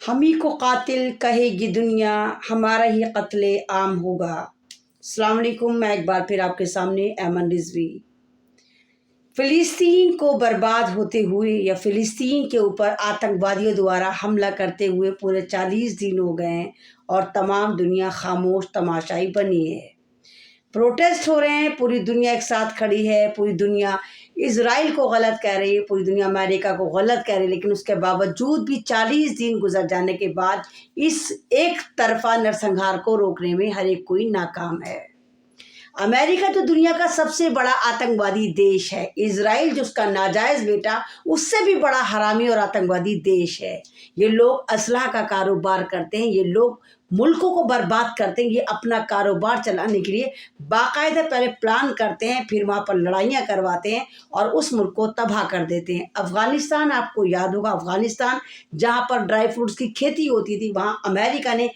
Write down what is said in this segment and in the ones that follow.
हम ही को कातिल कहेगी दुनिया, हमारा ही कत्ल आम होगा। अस्सलाम वालेकुम, मैं एक बार फिर आपके सामने ऐमन रिजवी। फ़िलिस्तीन को बर्बाद होते हुए या फ़िलिस्तीन के ऊपर आतंकवादियों द्वारा हमला करते हुए पूरे 40 दिन हो गए हैं और तमाम दुनिया खामोश तमाशाई बनी है। प्रोटेस्ट हो रहे हैं, पूरी दुनिया एक साथ खड़ी है, पूरी दुनिया इज़राइल को गलत कह रही है, पूरी दुनिया अमेरिका को गलत कह रही है, लेकिन उसके बावजूद भी 40 दिन गुजर जाने के बाद इस एक तरफा नरसंहार को रोकने में हर एक कोई नाकाम है। अमेरिका तो दुनिया का सबसे बड़ा आतंकवादी देश है। इज़राइल जो उसका नाजायज़ बेटा, उससे भी बड़ा हरामी और आतंकवादी देश है। ये लोग असलहा का कारोबार करते हैं, ये लोग मुल्कों को बर्बाद करते हैं। ये अपना कारोबार चलाने के लिए बाकायदा पहले प्लान करते हैं, फिर वहाँ पर लड़ाइयाँ करवाते हैं और उस मुल्क को तबाह कर देते हैं। अफ़गानिस्तान, आपको याद होगा, अफ़गानिस्तान जहाँ पर ड्राई फ्रूट्स की खेती होती थी, वहाँ अमेरिका ने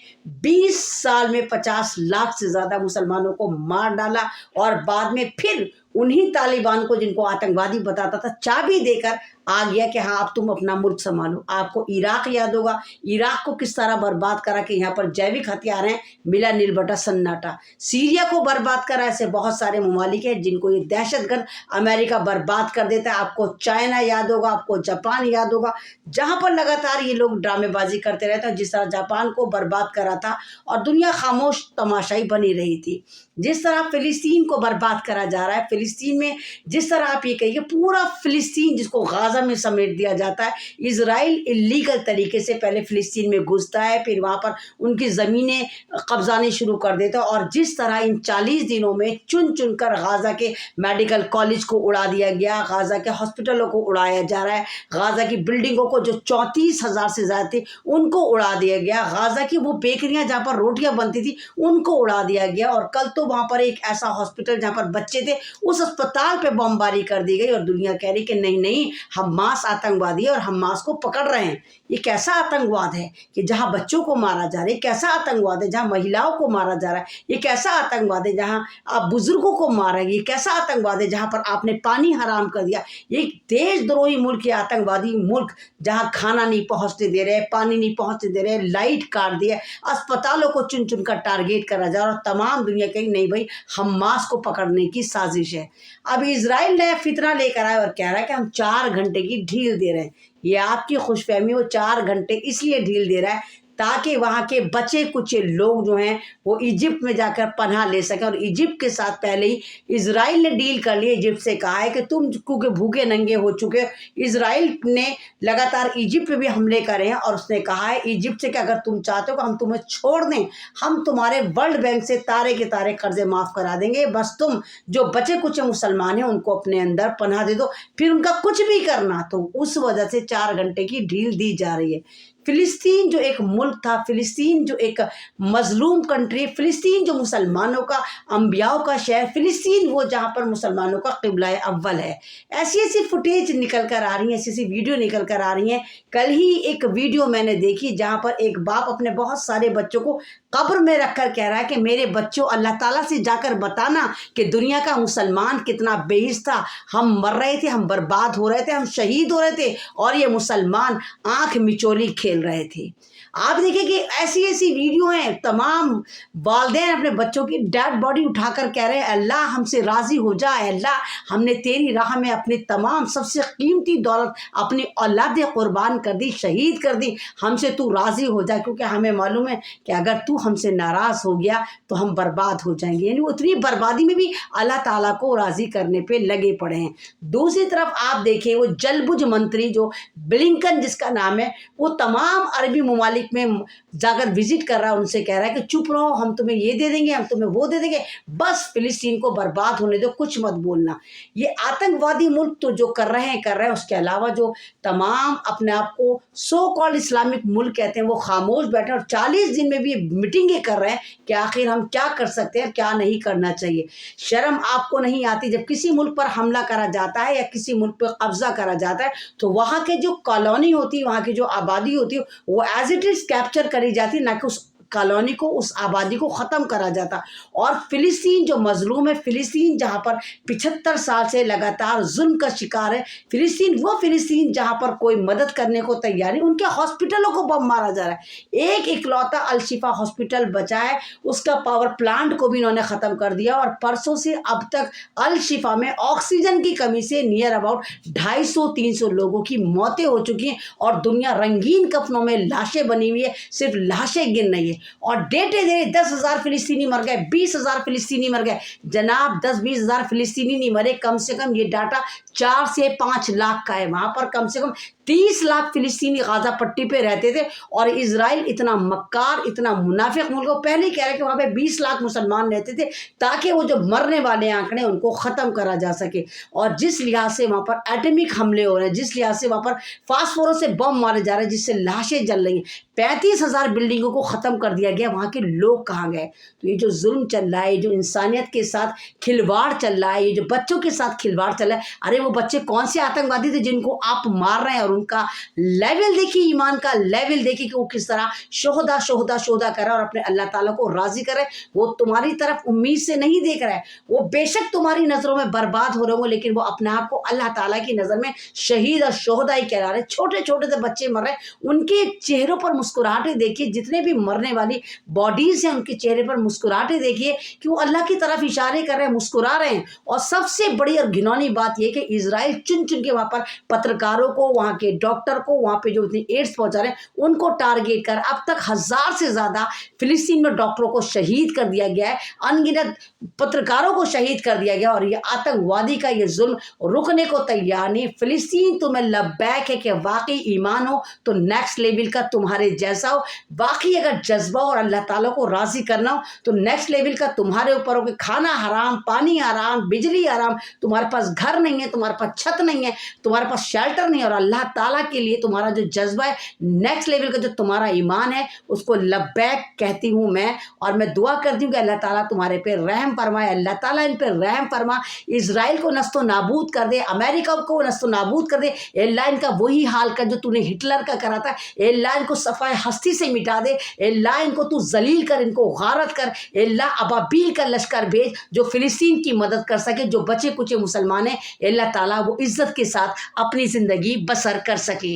20 साल में 50 लाख से ज़्यादा मुसलमानों को मार डाला और बाद में फिर उन्हीं तालिबान को, जिनको आतंकवादी बताता था, चाबी देकर आ गया कि हाँ अब तुम अपना मुल्क संभालो। आपको इराक याद होगा, इराक को किस तरह बर्बाद करा कि यहाँ पर जैविक हथियार हैं, मिला नीलबटा सन्नाटा। सीरिया को बर्बाद करा। ऐसे बहुत सारे ममालिक हैं जिनको ये दहशतगर्द अमेरिका बर्बाद कर देता है। आपको चाइना याद होगा, आपको जापान याद होगा, जहाँ पर लगातार ये लोग ड्रामेबाजी करते रहते हैं। जिस तरह जापान को बर्बाद करा था और दुनिया खामोश तमाशाई बनी रही थी। जिस तरह फ़िलिस्तीन को बर्बाद करा जा रहा है, फ़िलिस्तीन में जिस तरह आप ये कहिए पूरा फ़िलिस्तीन जिसको गाज़ा में समेट दिया जाता है, इज़राइल इल्लीगल तरीके से पहले फ़िलिस्तीन में घुसता है, फिर वहाँ पर उनकी ज़मीनें कब्जानी शुरू कर देता है। और जिस तरह इन 40 दिनों में चुन चुन कर गाज़ा के मेडिकल कॉलेज को उड़ा दिया गया, गाज़ा के हॉस्पिटलों को उड़ाया जा रहा है, गाज़ा की बिल्डिंगों को जो 34,000 से ज़्यादा थी उनको उड़ा दिया गया, गाज़ा की वो बेकरियाँ जहाँ पर रोटियाँ बनती थी उनको उड़ा दिया गया। और कल तो वहाँ पर एक ऐसा हॉस्पिटल जहाँ पर बच्चे थे, उस अस्पताल पे बमबारी कर दी गई और दुनिया कह रही कि नहीं नहीं, हमास आतंकवादी है और हमास को पकड़ रहे हैं। ये कैसा आतंकवाद है कि जहाँ बच्चों को मारा जा रहा है? कैसा आतंकवाद है जहाँ महिलाओं को मारा जा रहा है? ये कैसा आतंकवाद है जहाँ आप बुजुर्गों को मार रहे हैं? ये कैसा आतंकवाद है जहाँ पर आपने पानी हराम कर दिया? ये देशद्रोही मुल्क, ये आतंकवादी मुल्क जहाँ खाना नहीं पहुँचने दे रहे, पानी नहीं पहुँचने दे रहे, लाइट काट दिया, अस्पतालों को चुन चुन कर टारगेट करा जा रहा है और तमाम दुनिया कही नहीं भाई हमास को पकड़ने की साजिश है। अब इज़राइल नया फितरा लेकर आया और कह रहा है कि हम 4 घंटे की ढील दे रहे हैं। ये आपकी खुशफहमी, वो 4 घंटे इसलिए ढील दे रहा है ताकि वहाँ के बचे कुछ लोग जो हैं वो इजिप्ट में जाकर पनाह ले सकें। और इजिप्ट के साथ पहले ही इज़राइल ने डील कर ली। इजिप्ट से कहा है कि तुम क्योंकि भूखे नंगे हो चुके हो, इज़राइल ने लगातार इजिप्ट पे भी हमले करे हैं और उसने कहा है इजिप्ट से कि अगर तुम चाहते हो कि हम तुम्हें छोड़ दें, हम तुम्हारे वर्ल्ड बैंक से तारे के तारे कर्जे माफ़ करा देंगे, बस तुम जो बचे कुछ मुसलमान हैं उनको अपने अंदर पनाह दे दो, फिर उनका कुछ भी करना। तो उस वजह से 4 घंटे की ढील दी जा रही है। फ़िलिस्तीन जो एक मुल्क था, फ़िलिस्तीन जो एक मज़लूम कंट्री, फ़िलिस्तीन जो मुसलमानों का, अंबियाओं का शहर, फ़िलिस्तीन वो जहाँ पर मुसलमानों का क़िबला अव्वल है। ऐसी ऐसी फुटेज निकल कर आ रही हैं, ऐसी ऐसी वीडियो निकल कर आ रही हैं। कल ही एक वीडियो मैंने देखी जहाँ पर एक बाप अपने बहुत सारे बच्चों को कब्र में रख कर कह रहा है कि मेरे बच्चों, अल्लाह ताला से जाकर बताना कि दुनिया का मुसलमान कितना बेइज्जत था। हम मर रहे थे, हम बर्बाद हो रहे थे, हम शहीद हो रहे थे और ये मुसलमान आँख मिचोली खेल रहे थे। आप देखिए कि ऐसी ऐसी वीडियो हैं, तमाम वालिदैन अपने बच्चों की डेड बॉडी उठाकर कह रहे हैं अल्लाह हमसे राज़ी हो जा, अल्लाह हमने तेरी राह में अपनी तमाम सबसे कीमती दौलत, अपनी औलादें कुर्बान कर दी, शहीद कर दी, हमसे तू राज़ी हो जा, क्योंकि हमें मालूम है कि अगर तू हमसे नाराज़ हो गया तो हम बर्बाद हो जाएंगे। यानी उतनी बर्बादी में भी अल्लाह ताला को राज़ी करने पे लगे पड़े हैं। दूसरी तरफ आप देखें वो जलबुज मंत्री जो ब्लिंकन जिसका नाम है, वो तमाम अरबी ममालिक में जाकर विजिट कर रहा है, उनसे कह रहा है कि चुप रहो, हम तुम्हें ये दे देंगे, हम तुम्हें वो दे देंगे, बस फ़िलिस्तीन को बर्बाद होने दो, कुछ मत बोलना। ये आतंकवादी मुल्क तो जो कर रहे हैं, उसके अलावा जो तमाम अपने आप को सो कॉल्ड इस्लामिक मुल्क कहते हैं वो खामोश बैठे और 40 दिन में भी मीटिंगें कर रहे हैं कि आखिर हम क्या कर सकते हैं, क्या नहीं करना चाहिए। शर्म आपको नहीं आती? जब किसी मुल्क पर हमला करा जाता है या किसी मुल्क पर कब्जा करा जाता है तो वहाँ के जो कॉलोनी होती है, वहाँ की जो आबादी होती है, वो एज इट इज़ कैप्चर करी जाती है, ना कि उस कॉलोनी को, उस आबादी को ख़त्म करा जाता। और फ़िलिस्तीन जो मज़लूम है, फ़िलिस्तीन जहाँ पर 75 साल से लगातार जुल्म का शिकार है, फ़िलिस्तीन वो फ़िलिस्तीन जहाँ पर कोई मदद करने को तैयार नहीं, उनके हॉस्पिटलों को बम मारा जा रहा है। एक इकलौता अल-शिफा हॉस्पिटल बचा है, उसका पावर प्लांट को भी इन्होंने ख़त्म कर दिया। और परसों से अब तक अल-शिफा में ऑक्सीजन की कमी से नियर अबाउट 250-300 लोगों की मौतें हो चुकी हैं और दुनिया रंगीन कफनों में लाशें बनी हुई है, सिर्फ लाशें गिन रही है। और डे टू डे 10,000 फ़िलिस्तीनी मर गए, 20,000 फ़िलिस्तीनी मर गए। जनाब 10-20 हज़ार फ़िलिस्तीनी नहीं मरे, कम से कम ये डाटा 4 से 5 लाख का है। वहाँ पर कम से कम 30 लाख फ़िलिस्तीनी गाज़ा पट्टी पे रहते थे। और इज़राइल इतना मक्कार, इतना मुनाफिक मुल्क को पहले ही कह रहा है कि वहाँ पे 20 लाख मुसलमान रहते थे ताकि वो जो मरने वाले आंकड़े उनको ख़त्म करा जा सके। और जिस लिहाज से वहाँ पर एटमिक हमले हो रहे हैं, जिस लिहाज से वहाँ पर फास्फोरस से बम मारे जा रहे हैं, जिससे लाशें जल रही हैं, 35,000 बिल्डिंगों को ख़त्म कर दिया गया, वहाँ के लोग कहाँ गए? तो ये जो जुल्म चल रहा है, जो इंसानियत के साथ खिलवाड़ चल रहा है, ये जो बच्चों के साथ खिलवाड़ चल रहा है, अरे वो बच्चे कौन से आतंकवादी थे जिनको आप मार रहे हैं? और उनका लेवल देखिए, ईमान का लेवल देखिए कि वो किस तरह शोहदा शोहदा शोहदा कर रहा है और अपने अल्लाह ताला को राज़ी कर रहा है। वो तुम्हारी तरफ उम्मीद से नहीं देख रहा है, वो बेशक तुम्हारी नज़रों में बर्बाद हो रहे हो, लेकिन वो अपने आप को अल्लाह ताला की नज़र में शहीद और शोहदा ही कहला रहे हैं। छोटे छोटे से बच्चे मर रहे हैं, उनके चेहरों पर मुस्कुराहटें देखिए, जितने भी मरने वाली बॉडीज़ हैं उनके चेहरे पर मुस्कुराहटें देखिए कि वो अल्लाह की तरफ इशारे कर रहे हैं, मुस्कुरा रहे हैं। और सबसे बड़ी और घिनौनी बात यह कि इज़राइल चुन चुन के वहाँ पर पत्रकारों को, वहाँ के डॉक्टर को, वहाँ पे जो इतनी एड्स पहुँचा रहे हैं उनको टारगेट कर अब तक 1000 से ज़्यादा फ़िलिस्तीन में डॉक्टरों को शहीद कर दिया गया है, अनगिनत पत्रकारों को शहीद कर दिया गया। और ये आतंकवादी का ये जुल्म रुकने को तैयार नहीं। फ़िलिस्तीन तुम्हें लब्बैक है कि वाकई ईमान हो तो नेक्स्ट लेवल का तुम्हारे जैसा हो, बाकी अगर जज्बा और अल्लाह ताला को राज़ी करना हो तो नेक्स्ट लेवल का तुम्हारे ऊपर हो कि खाना हराम, पानी हराम, बिजली हराम, तुम्हारे पास घर नहीं है, तुम्हारे पास छत नहीं है, तुम्हारे पास शेल्टर नहीं है, और अल्लाह ताला के लिए तुम्हारा जो जज्बा है, नेक्स्ट लेवल का जो तुम्हारा ईमान है, उसको लब्बैक कहती हूँ मैं। और मैं दुआ करती हूँ कि अल्लाह ताला तुम्हारे पे रहम फरमाए, अल्लाह ताला इन पे रहम फरमा, इज़राइल को नस्तो नाबूद कर दे, अमेरिका को नस्तो नाबूद कर दे। अल्लाह इनका वही हाल कर जो तूने हिटलर का करा था, अल्लाह इनको सफ़ाए हस्ती से मिटा दे, अल्लाह इनको तू जलील कर, इनको गारत कर, अल्लाह अबाबील का लश्कर भेज जो फ़िलिस्तीन की मदद कर सके, जो बचे कुचे मुसलमान हैं, अल्लाह ताला वो इज़्ज़त के साथ अपनी ज़िंदगी बसर कर सके।